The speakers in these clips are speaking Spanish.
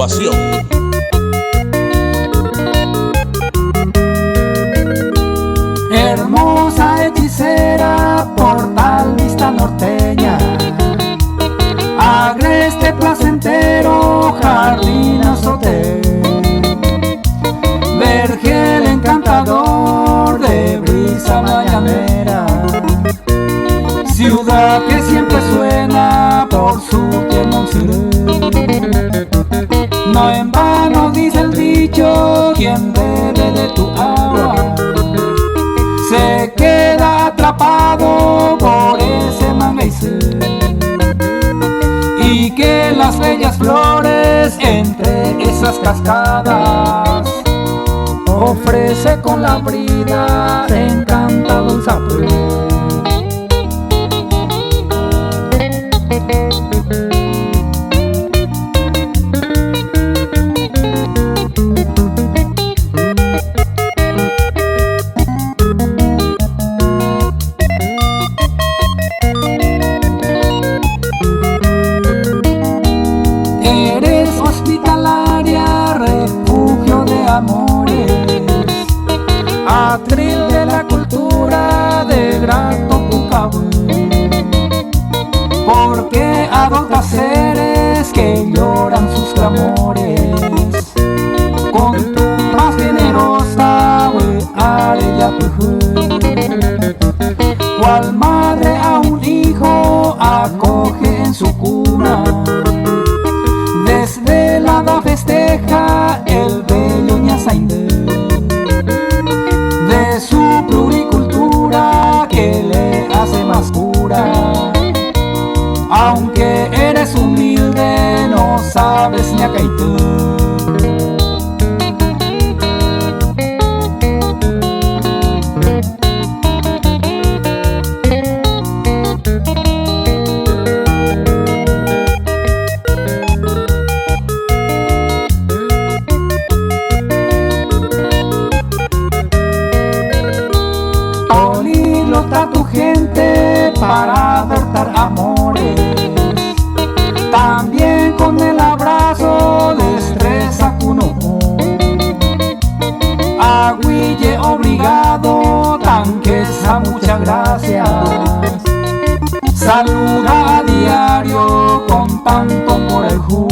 Grabación. Hermosa hechicera, portal vista norteña, agreste placentero, jardín azote, vergel encantador de brisa mañanera, ciudad que siempre suena por su tierno cielo. No en vano dice el dicho, quien bebe de tu agua se queda atrapado por ese mangueisel, y que las bellas flores entre esas cascadas ofrece con la brida encantado el sapé. Atril de la cultura de grato Pucahue, porque adopta seres que lloran sus clamores con tu más generosa arella cual madre a un hijo acoge en su cuna, desvelada festeja el bello ñazaindé de su pluricultura que le hace más pura. Aunque eres humilde, no sabes ni a caitú. Poliglota tu gente para adoptar amores, también con el abrazo destreza cuno. Agüille obligado, tanquesa, muchas gracias. Saluda a diario con tanto por el ju.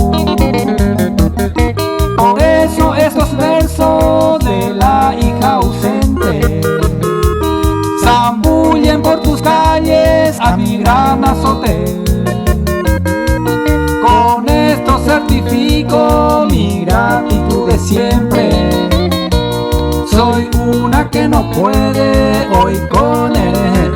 Por eso estos versos de la hija ausente zambullen por tus calles a mi gran azote. Con esto certifico mi gratitud de siempre. Soy una que no puede hoy con él.